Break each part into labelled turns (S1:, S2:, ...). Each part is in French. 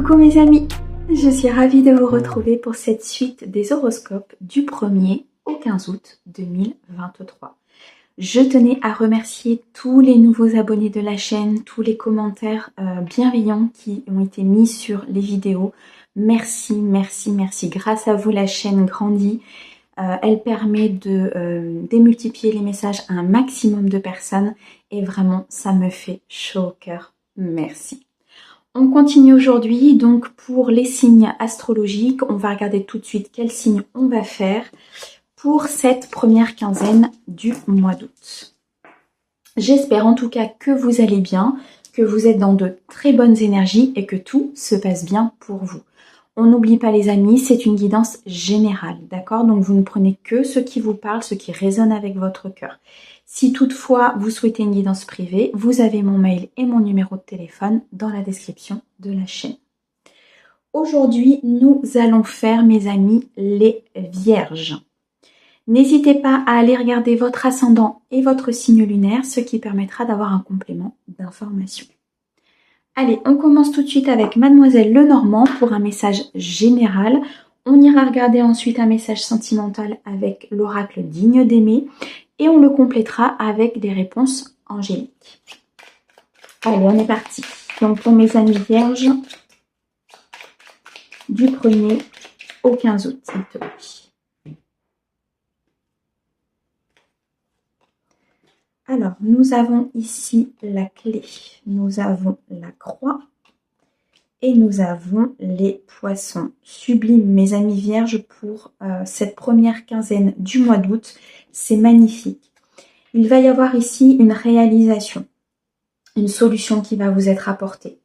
S1: Coucou mes amis, je suis ravie de vous retrouver pour cette suite des horoscopes du 1er au 15 août 2023. Je tenais à remercier tous les nouveaux abonnés de la chaîne, tous les commentaires bienveillants qui ont été mis sur les vidéos. Merci, merci, merci. Grâce à vous, la chaîne grandit. Elle permet de démultiplier les messages à un maximum de personnes et vraiment, ça me fait chaud au cœur. Merci. On continue aujourd'hui, donc pour les signes astrologiques, on va regarder tout de suite quel signe on va faire pour cette première quinzaine du mois d'août. J'espère en tout cas que vous allez bien, que vous êtes dans de très bonnes énergies et que tout se passe bien pour vous. On n'oublie pas les amis, c'est une guidance générale, d'accord? Donc vous ne prenez que ce qui vous parle, ce qui résonne avec votre cœur. Si toutefois vous souhaitez une guidance privée, vous avez mon mail et mon numéro de téléphone dans la description de la chaîne. Aujourd'hui, nous allons faire, mes amis, les vierges. N'hésitez pas à aller regarder votre ascendant et votre signe lunaire, ce qui permettra d'avoir un complément d'information. Allez, on commence tout de suite avec Mademoiselle Lenormand pour un message général. On ira regarder ensuite un message sentimental avec l'oracle digne d'aimer. Et on le complétera avec des réponses angéliques. Allez, on est parti. Donc pour mes amis vierges, du 1er au 15 août, s'il te plaît. Alors, nous avons ici la clé, nous avons la croix et nous avons les poissons. Sublime, mes amis vierges, pour cette première quinzaine du mois d'août. C'est magnifique. Il va y avoir ici une réalisation, une solution qui va vous être apportée.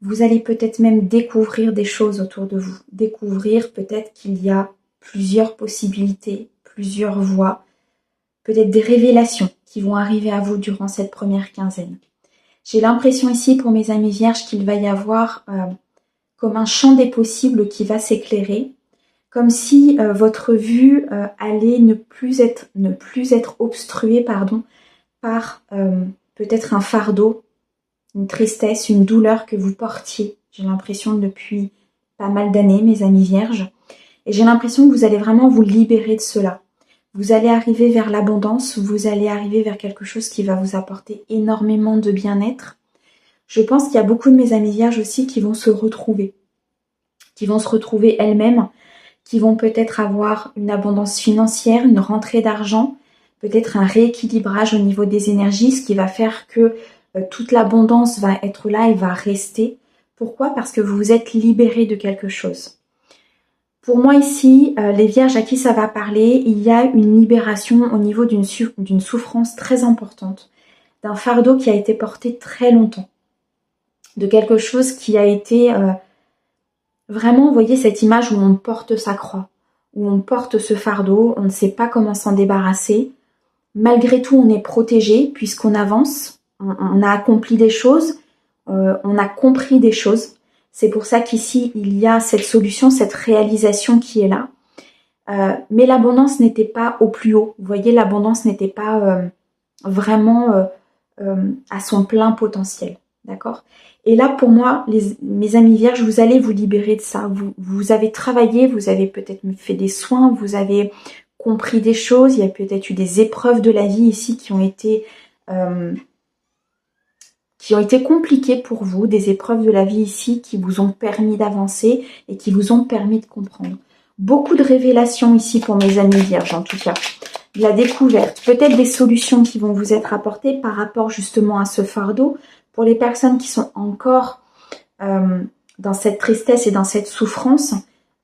S1: Vous allez peut-être même découvrir des choses autour de vous. Découvrir peut-être qu'il y a plusieurs possibilités, plusieurs voies, peut-être des révélations qui vont arriver à vous durant cette première quinzaine. J'ai l'impression ici pour mes amis vierges qu'il va y avoir comme un champ des possibles qui va s'éclairer. Comme si votre vue allait ne plus être obstruée par peut-être un fardeau, une tristesse, une douleur que vous portiez. J'ai l'impression depuis pas mal d'années, mes amis vierges. Et j'ai l'impression que vous allez vraiment vous libérer de cela. Vous allez arriver vers l'abondance, vous allez arriver vers quelque chose qui va vous apporter énormément de bien-être. Je pense qu'il y a beaucoup de mes amis vierges aussi qui vont se retrouver elles-mêmes, qui vont peut-être avoir une abondance financière, une rentrée d'argent, peut-être un rééquilibrage au niveau des énergies, ce qui va faire que toute l'abondance va être là et va rester. Pourquoi? Parce que vous vous êtes libérés de quelque chose. Pour moi ici, les vierges à qui ça va parler, il y a une libération au niveau d'une souffrance très importante, d'un fardeau qui a été porté très longtemps, de quelque chose qui a été... Vraiment, vous voyez cette image où on porte sa croix, où on porte ce fardeau, on ne sait pas comment s'en débarrasser. Malgré tout, on est protégé puisqu'on avance, on a accompli des choses, on a compris des choses. C'est pour ça qu'ici, il y a cette solution, cette réalisation qui est là. Mais l'abondance n'était pas au plus haut. Vous voyez, l'abondance n'était pas vraiment à son plein potentiel. D'accord? Et là, pour moi, mes amis vierges, vous allez vous libérer de ça. Vous avez travaillé, vous avez peut-être fait des soins, vous avez compris des choses. Il y a peut-être eu des épreuves de la vie ici qui ont été compliquées pour vous. Des épreuves de la vie ici qui vous ont permis d'avancer et qui vous ont permis de comprendre. Beaucoup de révélations ici pour mes amis vierges, en tout cas. De la découverte, peut-être des solutions qui vont vous être apportées par rapport justement à ce fardeau. Pour les personnes qui sont encore dans cette tristesse et dans cette souffrance,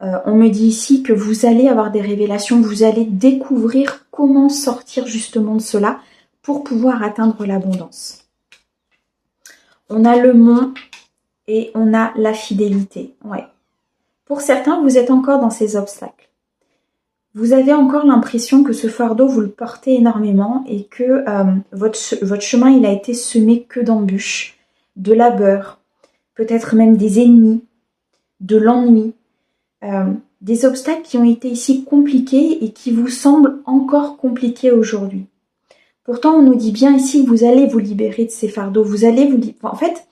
S1: on me dit ici que vous allez avoir des révélations, vous allez découvrir comment sortir justement de cela pour pouvoir atteindre l'abondance. On a le mont et on a la fidélité. Ouais. Pour certains, vous êtes encore dans ces obstacles. Vous avez encore l'impression que ce fardeau, vous le portez énormément et que votre chemin, il a été semé que d'embûches, de labeur, peut-être même des ennemis, de l'ennui, des obstacles qui ont été ici compliqués et qui vous semblent encore compliqués aujourd'hui. Pourtant, on nous dit bien ici que vous allez vous libérer de ces fardeaux, vous allez vous... En fait,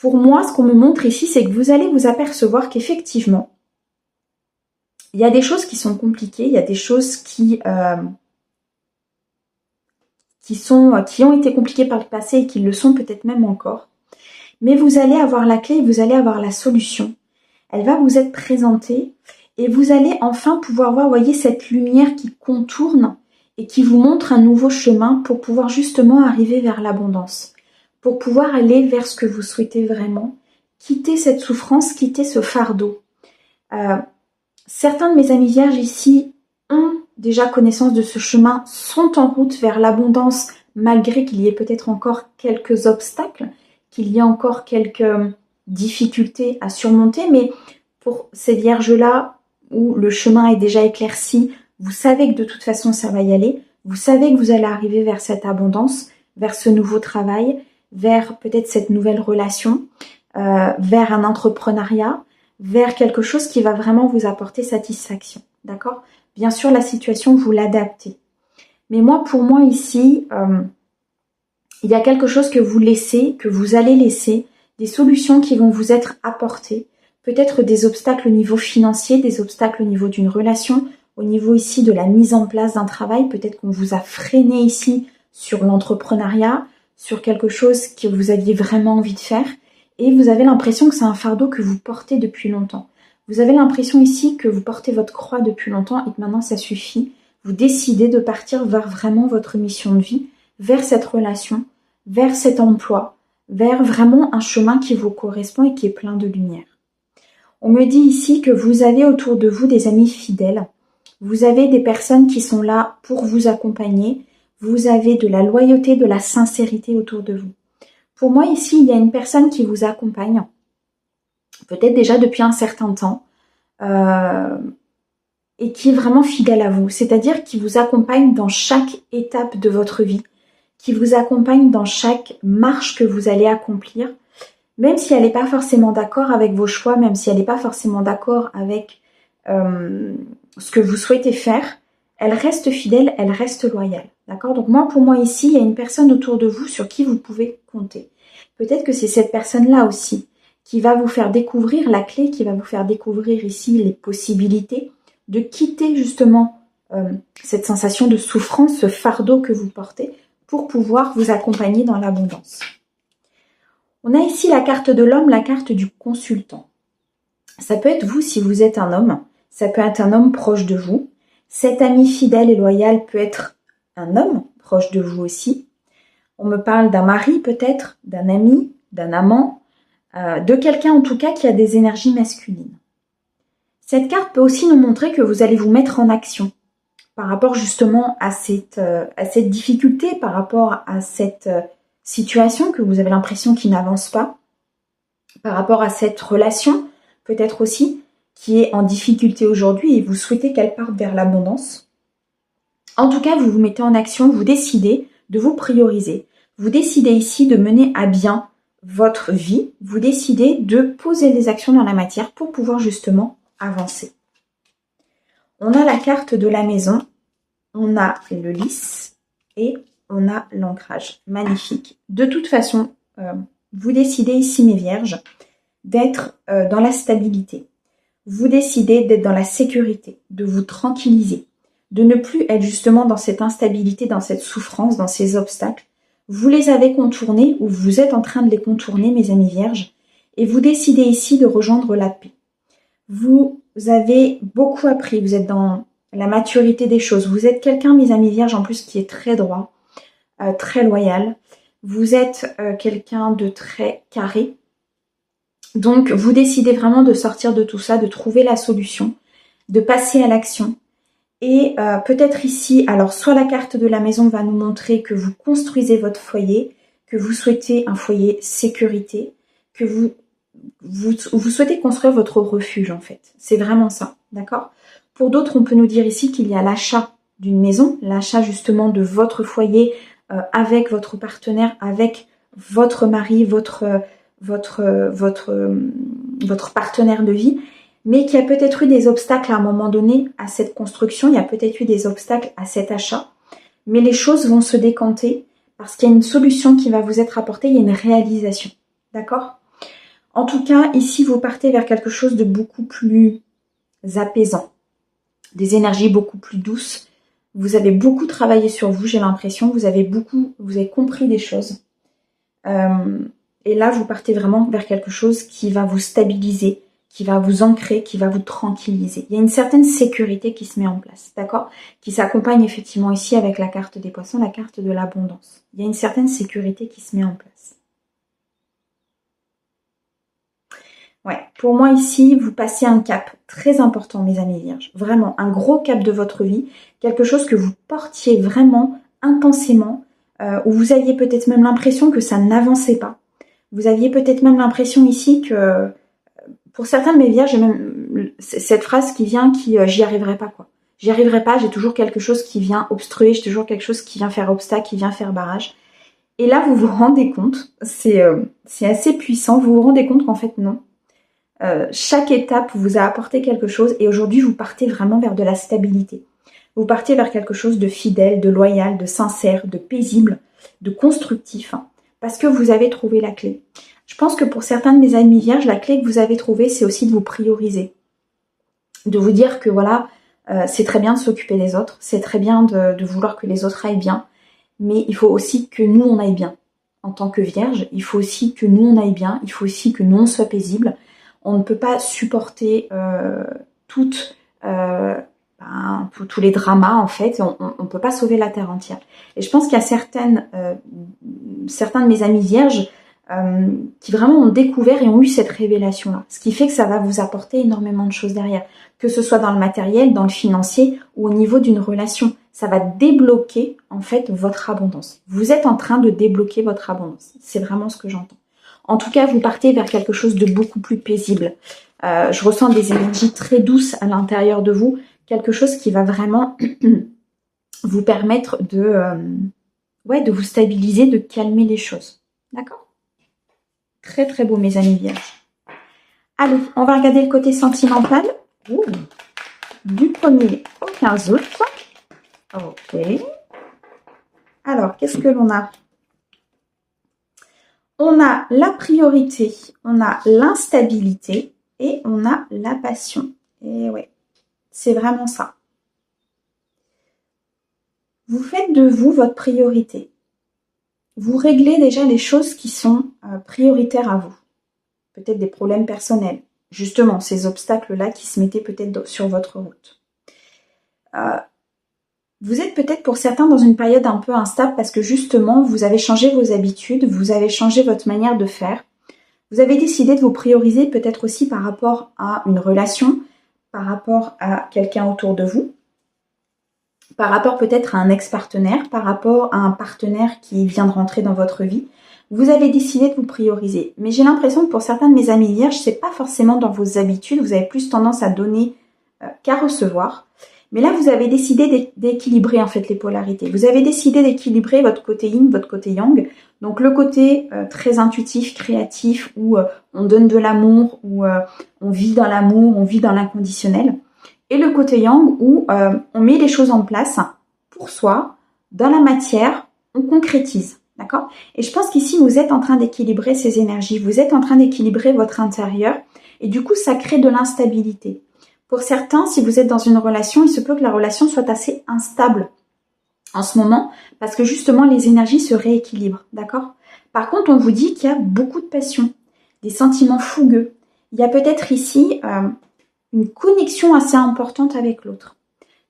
S1: Pour moi, ce qu'on me montre ici, c'est que vous allez vous apercevoir qu'effectivement, il y a des choses qui sont compliquées, il y a des choses qui ont été compliquées par le passé et qui le sont peut-être même encore. Mais vous allez avoir la clé, vous allez avoir la solution. Elle va vous être présentée et vous allez enfin pouvoir voir, voyez, cette lumière qui contourne et qui vous montre un nouveau chemin pour pouvoir justement arriver vers l'abondance, pour pouvoir aller vers ce que vous souhaitez vraiment, quitter cette souffrance, quitter ce fardeau. Certains de mes amis vierges ici ont déjà connaissance de ce chemin, sont en route vers l'abondance, malgré qu'il y ait peut-être encore quelques obstacles, qu'il y ait encore quelques difficultés à surmonter, mais pour ces vierges-là, où le chemin est déjà éclairci, vous savez que de toute façon ça va y aller, vous savez que vous allez arriver vers cette abondance, vers ce nouveau travail, vers peut-être cette nouvelle relation, vers un entrepreneuriat, vers quelque chose qui va vraiment vous apporter satisfaction, d'accord? Bien sûr, la situation, vous l'adaptez. Mais moi, pour moi ici, il y a quelque chose que vous laissez, que vous allez laisser, des solutions qui vont vous être apportées, peut-être des obstacles au niveau financier, des obstacles au niveau d'une relation, au niveau ici de la mise en place d'un travail, peut-être qu'on vous a freiné ici sur l'entrepreneuriat, sur quelque chose que vous aviez vraiment envie de faire, et vous avez l'impression que c'est un fardeau que vous portez depuis longtemps. Vous avez l'impression ici que vous portez votre croix depuis longtemps et que maintenant ça suffit. Vous décidez de partir vers vraiment votre mission de vie, vers cette relation, vers cet emploi, vers vraiment un chemin qui vous correspond et qui est plein de lumière. On me dit ici que vous avez autour de vous des amis fidèles, vous avez des personnes qui sont là pour vous accompagner, vous avez de la loyauté, de la sincérité autour de vous. Pour moi ici, il y a une personne qui vous accompagne, peut-être déjà depuis un certain temps, et qui est vraiment fidèle à vous, c'est-à-dire qui vous accompagne dans chaque étape de votre vie, qui vous accompagne dans chaque marche que vous allez accomplir, même si elle n'est pas forcément d'accord avec vos choix, même si elle n'est pas forcément d'accord avec ce que vous souhaitez faire, elle reste fidèle, elle reste loyale. D'accord? Donc moi, pour moi ici, il y a une personne autour de vous sur qui vous pouvez compter. Peut-être que c'est cette personne-là aussi qui va vous faire découvrir la clé, qui va vous faire découvrir ici les possibilités de quitter justement cette sensation de souffrance, ce fardeau que vous portez, pour pouvoir vous accompagner dans l'abondance. On a ici la carte de l'homme, la carte du consultant. Ça peut être vous si vous êtes un homme, ça peut être un homme proche de vous. Cet ami fidèle et loyal peut être un homme proche de vous aussi. On me parle d'un mari peut-être, d'un ami, d'un amant, de quelqu'un en tout cas qui a des énergies masculines. Cette carte peut aussi nous montrer que vous allez vous mettre en action par rapport justement à cette difficulté, par rapport à cette situation que vous avez l'impression qui n'avance pas, par rapport à cette relation peut-être aussi qui est en difficulté aujourd'hui et vous souhaitez qu'elle parte vers l'abondance. En tout cas, vous vous mettez en action, vous décidez de vous prioriser. Vous décidez ici de mener à bien votre vie. Vous décidez de poser des actions dans la matière pour pouvoir justement avancer. On a la carte de la maison, on a le lys et on a l'ancrage. Magnifique. De toute façon, vous décidez ici, mes vierges, d'être dans la stabilité. Vous décidez d'être dans la sécurité, de vous tranquilliser, de ne plus être justement dans cette instabilité, dans cette souffrance, dans ces obstacles. Vous les avez contournés ou vous êtes en train de les contourner, mes amis vierges, et vous décidez ici de rejoindre la paix. Vous avez beaucoup appris, vous êtes dans la maturité des choses. Vous êtes quelqu'un, mes amis vierges, en plus qui est très droit, très loyal. Vous êtes quelqu'un de très carré. Donc, vous décidez vraiment de sortir de tout ça, de trouver la solution, de passer à l'action. Et peut-être ici, alors soit la carte de la maison va nous montrer que vous construisez votre foyer, que vous souhaitez un foyer sécurité, que vous souhaitez construire votre refuge en fait. C'est vraiment ça, d'accord? Pour d'autres, on peut nous dire ici qu'il y a l'achat d'une maison, l'achat justement de votre foyer avec votre partenaire, avec votre mari, votre partenaire de vie, mais qu'il y a peut-être eu des obstacles à un moment donné à cette construction, il y a peut-être eu des obstacles à cet achat, mais les choses vont se décanter parce qu'il y a une solution qui va vous être apportée, il y a une réalisation, d'accord? En tout cas, ici, vous partez vers quelque chose de beaucoup plus apaisant. Des énergies beaucoup plus douces. Vous avez beaucoup travaillé sur vous, j'ai l'impression. Vous avez compris des choses. Et là, vous partez vraiment vers quelque chose qui va vous stabiliser, qui va vous ancrer, qui va vous tranquilliser. Il y a une certaine sécurité qui se met en place, d'accord? Qui s'accompagne effectivement ici avec la carte des poissons, la carte de l'abondance. Il y a une certaine sécurité qui se met en place. Ouais, pour moi ici, vous passez un cap très important, mes amis vierges. Vraiment, un gros cap de votre vie. Quelque chose que vous portiez vraiment intensément, où vous aviez peut-être même l'impression que ça n'avançait pas. Vous aviez peut-être même l'impression ici que, pour certains de mes vierges, j'ai même cette phrase qui vient j'y arriverai pas, quoi. J'y arriverai pas, j'ai toujours quelque chose qui vient obstruer, j'ai toujours quelque chose qui vient faire obstacle, qui vient faire barrage. Et là, vous vous rendez compte, c'est assez puissant, vous vous rendez compte qu'en fait, non. Chaque étape vous a apporté quelque chose et aujourd'hui vous partez vraiment vers de la stabilité. Vous partez vers quelque chose de fidèle, de loyal, de sincère, de paisible, de constructif, hein, parce que vous avez trouvé la clé. Je pense que pour certains de mes amis vierges, la clé que vous avez trouvée, c'est aussi de vous prioriser. De vous dire que voilà, c'est très bien de s'occuper des autres, c'est très bien de vouloir que les autres aillent bien, mais il faut aussi que nous on aille bien. En tant que vierge, il faut aussi que nous on aille bien, il faut aussi que nous on soit paisible. On ne peut pas supporter tous les dramas, en fait. On ne peut pas sauver la Terre entière. Et je pense qu'il y a certains de mes amis vierges qui vraiment ont découvert et ont eu cette révélation-là. Ce qui fait que ça va vous apporter énormément de choses derrière. Que ce soit dans le matériel, dans le financier ou au niveau d'une relation. Ça va débloquer, en fait, votre abondance. Vous êtes en train de débloquer votre abondance. C'est vraiment ce que j'entends. En tout cas, vous partez vers quelque chose de beaucoup plus paisible. Je ressens des énergies très douces à l'intérieur de vous. Quelque chose qui va vraiment vous permettre de vous stabiliser, de calmer les choses. D'accord? Très très beau, mes amis vierges. Allez, on va regarder le côté sentimental. Ouh. Du 1er au 15 août. Ok. Alors, qu'est-ce que l'on a? On a la priorité, on a l'instabilité et on a la passion. Et ouais, c'est vraiment ça. Vous faites de vous votre priorité. Vous réglez déjà les choses qui sont prioritaires à vous. Peut-être des problèmes personnels. Justement, ces obstacles-là qui se mettaient peut-être sur votre route. Vous êtes peut-être pour certains dans une période un peu instable parce que justement, vous avez changé vos habitudes, vous avez changé votre manière de faire. Vous avez décidé de vous prioriser peut-être aussi par rapport à une relation, par rapport à quelqu'un autour de vous, par rapport peut-être à un ex-partenaire, par rapport à un partenaire qui vient de rentrer dans votre vie. Vous avez décidé de vous prioriser. Mais j'ai l'impression que pour certains de mes amis vierges, c'est pas forcément dans vos habitudes, vous avez plus tendance à donner qu'à recevoir. Mais là, vous avez décidé d'équilibrer en fait les polarités. Vous avez décidé d'équilibrer votre côté yin, votre côté yang. Donc le côté très intuitif, créatif, où on donne de l'amour, où on vit dans l'amour, on vit dans l'inconditionnel. Et le côté yang, où on met les choses en place pour soi, dans la matière, on concrétise. D'accord? Et je pense qu'ici, vous êtes en train d'équilibrer ces énergies. Vous êtes en train d'équilibrer votre intérieur. Et du coup, ça crée de l'instabilité. Pour certains, si vous êtes dans une relation, il se peut que la relation soit assez instable en ce moment parce que justement les énergies se rééquilibrent, d'accord? Par contre, on vous dit qu'il y a beaucoup de passion, des sentiments fougueux. Il y a peut-être ici une connexion assez importante avec l'autre.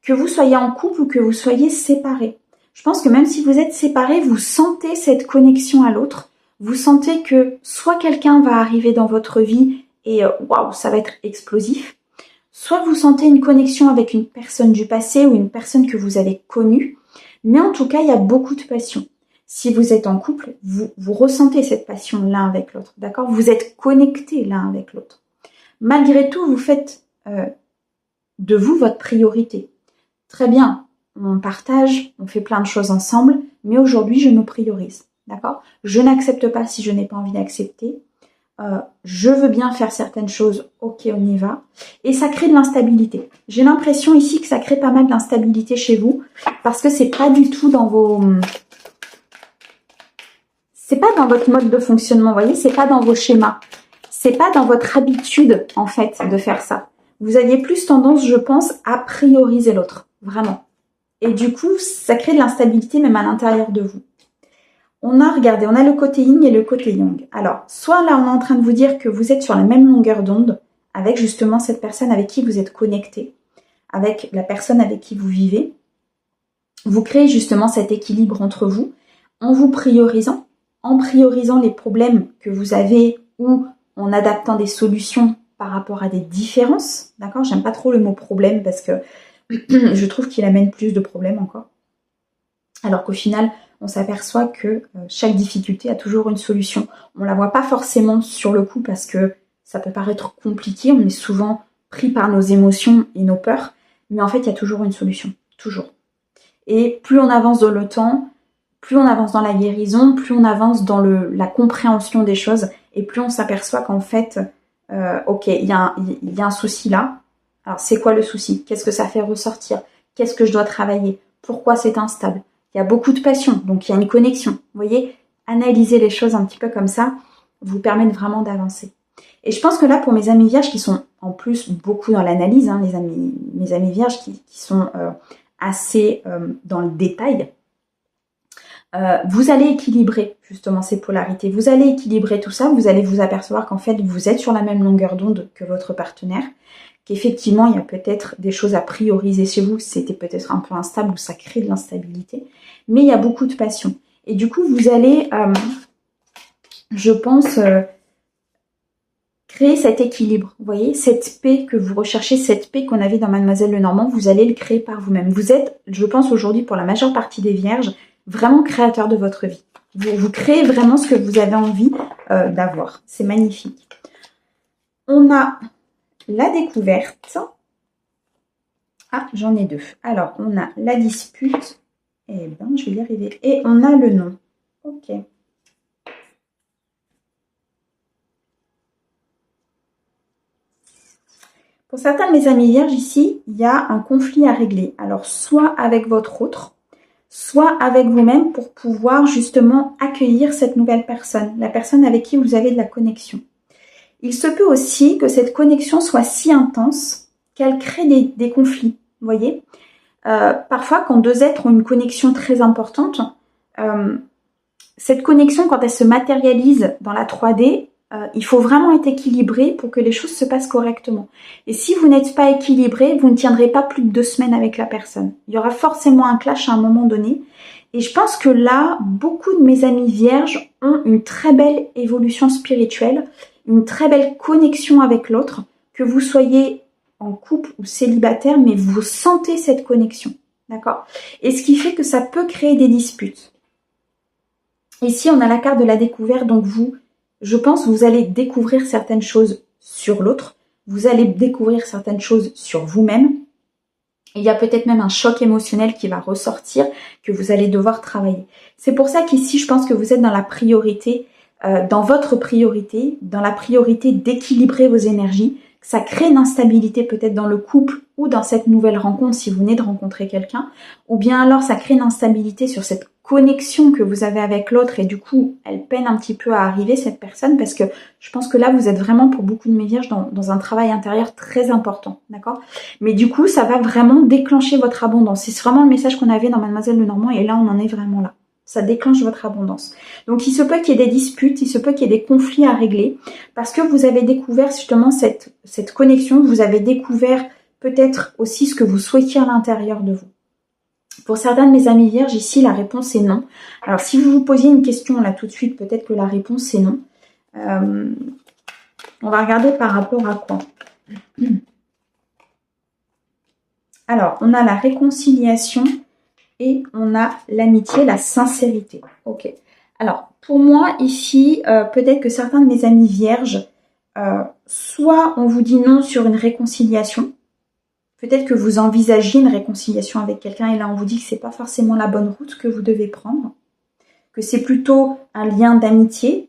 S1: Que vous soyez en couple ou que vous soyez séparés. Je pense que même si vous êtes séparés, vous sentez cette connexion à l'autre. Vous sentez que soit quelqu'un va arriver dans votre vie et waouh, ça va être explosif. Soit vous sentez une connexion avec une personne du passé ou une personne que vous avez connue, mais en tout cas, il y a beaucoup de passion. Si vous êtes en couple, vous ressentez cette passion l'un avec l'autre, d'accord? Vous êtes connectés l'un avec l'autre. Malgré tout, vous faites de vous votre priorité. Très bien, on partage, on fait plein de choses ensemble, mais aujourd'hui, je me priorise, d'accord? Je n'accepte pas si je n'ai pas envie d'accepter. Je veux bien faire certaines choses, ok, on y va. Et ça crée de l'instabilité. J'ai l'impression ici que ça crée pas mal d'instabilité chez vous, parce que c'est pas du tout dans vos... C'est pas dans votre mode de fonctionnement, vous voyez, c'est pas dans vos schémas. c'est pas dans votre habitude, en fait, de faire ça. Vous aviez plus tendance, je pense, à prioriser l'autre, vraiment. Et du coup, ça crée de l'instabilité même à l'intérieur de vous. Regardez, on a le côté yin et le côté yang. Alors, soit là, on est en train de vous dire que vous êtes sur la même longueur d'onde avec justement cette personne avec qui vous êtes connecté, avec la personne avec qui vous vivez. Vous créez justement cet équilibre entre vous en vous priorisant, en priorisant les problèmes que vous avez ou en adaptant des solutions par rapport à des différences. D'accord? J'aime pas trop le mot problème parce que je trouve qu'il amène plus de problèmes encore. Alors qu'au final, on s'aperçoit que chaque difficulté a toujours une solution. On la voit pas forcément sur le coup parce que ça peut paraître compliqué. On est souvent pris par nos émotions et nos peurs. Mais en fait, il y a toujours une solution. Toujours. Et plus on avance dans le temps, plus on avance dans la guérison, plus on avance dans la compréhension des choses et plus on s'aperçoit qu'en fait, ok, il y a un souci là. Alors, c'est quoi le souci? Qu'est-ce que ça fait ressortir? Qu'est-ce que je dois travailler? Pourquoi c'est instable? Il y a beaucoup de passion, donc il y a une connexion. Vous voyez, analyser les choses un petit peu comme ça vous permet vraiment d'avancer. Et je pense que là, pour mes amis vierges qui sont en plus beaucoup dans l'analyse, hein, mes amis vierges qui sont assez dans le détail, vous allez équilibrer justement ces polarités. Vous allez équilibrer tout ça, vous allez vous apercevoir qu'en fait, vous êtes sur la même longueur d'onde que votre partenaire, qu'effectivement, il y a peut-être des choses à prioriser chez vous, c'était peut-être un peu instable ou ça crée de l'instabilité, mais il y a beaucoup de passion. Et du coup, vous allez, je pense, créer cet équilibre, vous voyez, cette paix que vous recherchez, cette paix qu'on avait dans Mademoiselle Lenormand, vous allez le créer par vous-même. Vous êtes, je pense aujourd'hui, pour la majeure partie des vierges, vraiment créateur de votre vie. Vous créez vraiment ce que vous avez envie d'avoir. C'est magnifique. On a la découverte. Ah, j'en ai deux. Alors, on a la dispute. Eh ben, je vais y arriver. Et on a le nom. Ok. Pour certains de mes amis vierges ici, il y a un conflit à régler. Alors, soit avec votre autre, soit avec vous-même pour pouvoir justement accueillir cette nouvelle personne, la personne avec qui vous avez de la connexion. Il se peut aussi que cette connexion soit si intense qu'elle crée des conflits, vous voyez. Parfois, quand deux êtres ont une connexion très importante, cette connexion, quand elle se matérialise dans la 3D, il faut vraiment être équilibré pour que les choses se passent correctement. Et si vous n'êtes pas équilibré, vous ne tiendrez pas plus de 2 semaines avec la personne. Il y aura forcément un clash à un moment donné. Et je pense que là, beaucoup de mes amis vierges ont une très belle évolution spirituelle, une très belle connexion avec l'autre, que vous soyez en couple ou célibataire, mais vous sentez cette connexion, d'accord? Et ce qui fait que ça peut créer des disputes. Ici, on a la carte de la découverte, donc vous, je pense, vous allez découvrir certaines choses sur l'autre, vous allez découvrir certaines choses sur vous-même. Il y a peut-être même un choc émotionnel qui va ressortir, que vous allez devoir travailler. C'est pour ça qu'ici, je pense que vous êtes dans la priorité, dans votre priorité, dans la priorité d'équilibrer vos énergies. Ça crée une instabilité peut-être dans le couple ou dans cette nouvelle rencontre si vous venez de rencontrer quelqu'un. Ou bien alors ça crée une instabilité sur cette connexion que vous avez avec l'autre et du coup, elle peine un petit peu à arriver, cette personne, parce que je pense que là, vous êtes vraiment, pour beaucoup de mes vierges, dans un travail intérieur très important, d'accord? Mais du coup, ça va vraiment déclencher votre abondance. C'est vraiment le message qu'on avait dans Mademoiselle Lenormand et là, on en est vraiment là. Ça déclenche votre abondance. Donc, il se peut qu'il y ait des disputes, il se peut qu'il y ait des conflits à régler parce que vous avez découvert justement cette connexion, vous avez découvert peut-être aussi ce que vous souhaitiez à l'intérieur de vous. Pour certains de mes amis vierges, ici, la réponse est non. Alors, si vous vous posiez une question là tout de suite, peut-être que la réponse est non. On va regarder par rapport à quoi. Alors, on a la réconciliation et on a l'amitié, la sincérité. Ok. Alors, pour moi, ici, peut-être que certains de mes amis vierges, soit on vous dit non sur une réconciliation, peut-être que vous envisagez une réconciliation avec quelqu'un et là on vous dit que c'est pas forcément la bonne route que vous devez prendre, que c'est plutôt un lien d'amitié,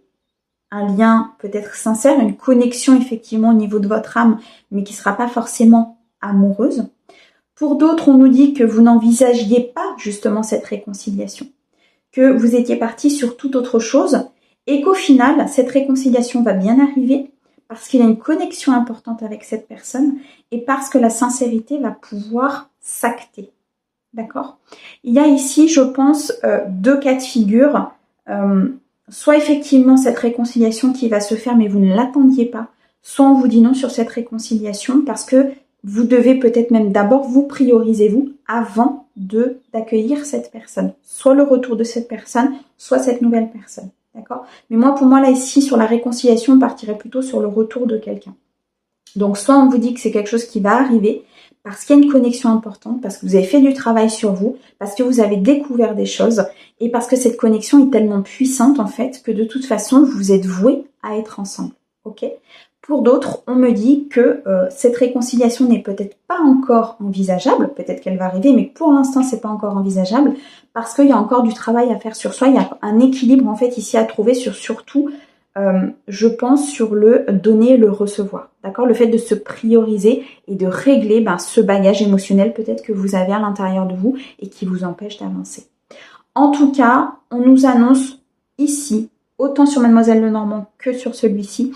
S1: un lien peut-être sincère, une connexion effectivement au niveau de votre âme, mais qui sera pas forcément amoureuse. Pour d'autres, on nous dit que vous n'envisagiez pas justement cette réconciliation, que vous étiez parti sur toute autre chose et qu'au final, cette réconciliation va bien arriver parce qu'il y a une connexion importante avec cette personne et parce que la sincérité va pouvoir s'acter. D'accord? Il y a ici, je pense, deux cas de figure. Soit effectivement cette réconciliation qui va se faire mais vous ne l'attendiez pas, soit on vous dit non sur cette réconciliation parce que vous devez peut-être même d'abord vous prioriser vous avant d'accueillir cette personne. Soit le retour de cette personne, soit cette nouvelle personne. D'accord? Mais moi, pour moi, là, ici, sur la réconciliation, on partirait plutôt sur le retour de quelqu'un. Donc, soit on vous dit que c'est quelque chose qui va arriver parce qu'il y a une connexion importante, parce que vous avez fait du travail sur vous, parce que vous avez découvert des choses et parce que cette connexion est tellement puissante, en fait, que de toute façon, vous êtes voués à être ensemble. Ok? Pour d'autres, on me dit que cette réconciliation n'est peut-être pas encore envisageable, peut-être qu'elle va arriver, mais pour l'instant, c'est pas encore envisageable parce qu'il y a encore du travail à faire sur soi. Il y a un équilibre en fait ici à trouver sur surtout, je pense, sur le donner et le recevoir. D'accord? Le fait de se prioriser et de régler ce bagage émotionnel peut-être que vous avez à l'intérieur de vous et qui vous empêche d'avancer. En tout cas, on nous annonce ici, autant sur Mademoiselle Lenormand que sur celui-ci,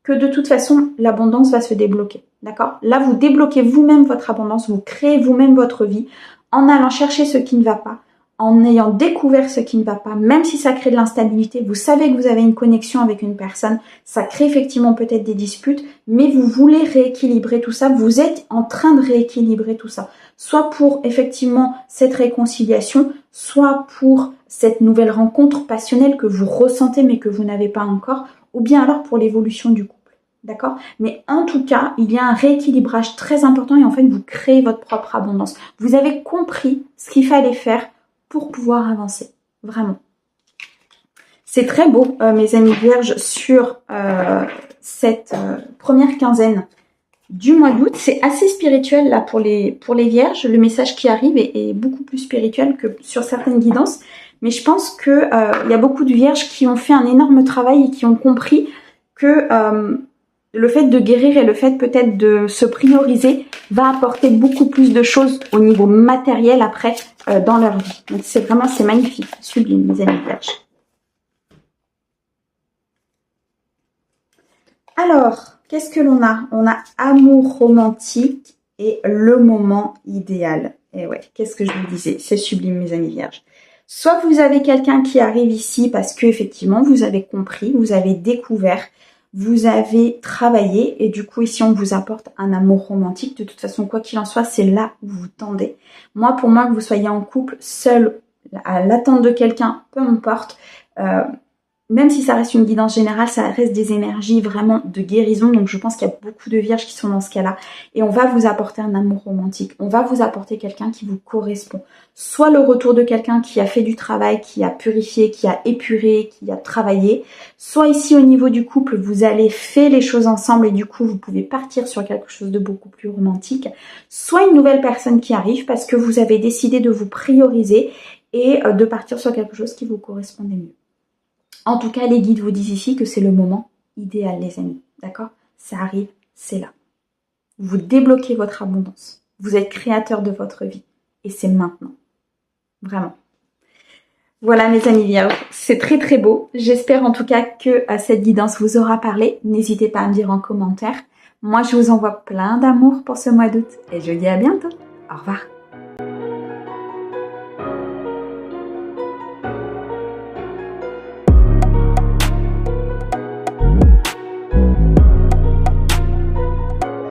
S1: que de toute façon, l'abondance va se débloquer. D'accord? Là, vous débloquez vous-même votre abondance, vous créez vous-même votre vie en allant chercher ce qui ne va pas, en ayant découvert ce qui ne va pas, même si ça crée de l'instabilité. Vous savez que vous avez une connexion avec une personne, ça crée effectivement peut-être des disputes, mais vous voulez rééquilibrer tout ça, vous êtes en train de rééquilibrer tout ça. Soit pour effectivement cette réconciliation, soit pour cette nouvelle rencontre passionnelle que vous ressentez mais que vous n'avez pas encore, ou bien alors pour l'évolution du couple, d'accord? Mais en tout cas, il y a un rééquilibrage très important et en fait, vous créez votre propre abondance. Vous avez compris ce qu'il fallait faire pour pouvoir avancer, vraiment. C'est très beau, mes amis vierges, sur cette première quinzaine du mois d'août. C'est assez spirituel là pour les vierges. Le message qui arrive est beaucoup plus spirituel que sur certaines guidances. Mais je pense que y a beaucoup de vierges qui ont fait un énorme travail et qui ont compris que le fait de guérir et le fait peut-être de se prioriser va apporter beaucoup plus de choses au niveau matériel après dans leur vie. Donc c'est magnifique, sublime, mes amis vierges. Alors, qu'est-ce que l'on a? On a amour romantique et le moment idéal. Et ouais, qu'est-ce que je vous disais? C'est sublime, mes amis vierges. Soit vous avez quelqu'un qui arrive ici parce que effectivement vous avez compris, vous avez découvert, vous avez travaillé et du coup ici on vous apporte un amour romantique. De toute façon, quoi qu'il en soit, c'est là où vous tendez. Moi, pour moi, que vous soyez en couple, seul, à l'attente de quelqu'un, peu importe, même si ça reste une guidance générale, ça reste des énergies vraiment de guérison. Donc je pense qu'il y a beaucoup de vierges qui sont dans ce cas-là. Et on va vous apporter un amour romantique. On va vous apporter quelqu'un qui vous correspond. Soit le retour de quelqu'un qui a fait du travail, qui a purifié, qui a épuré, qui a travaillé. Soit ici au niveau du couple, vous allez faire les choses ensemble et du coup vous pouvez partir sur quelque chose de beaucoup plus romantique. Soit une nouvelle personne qui arrive parce que vous avez décidé de vous prioriser et de partir sur quelque chose qui vous correspondait mieux. En tout cas, les guides vous disent ici que c'est le moment idéal, les amis. D'accord? Ça arrive, c'est là. Vous débloquez votre abondance. Vous êtes créateur de votre vie. Et c'est maintenant. Vraiment. Voilà, mes amis vierges. C'est très très beau. J'espère en tout cas que cette guidance vous aura parlé. N'hésitez pas à me dire en commentaire. Moi, je vous envoie plein d'amour pour ce mois d'août. Et je vous dis à bientôt. Au revoir.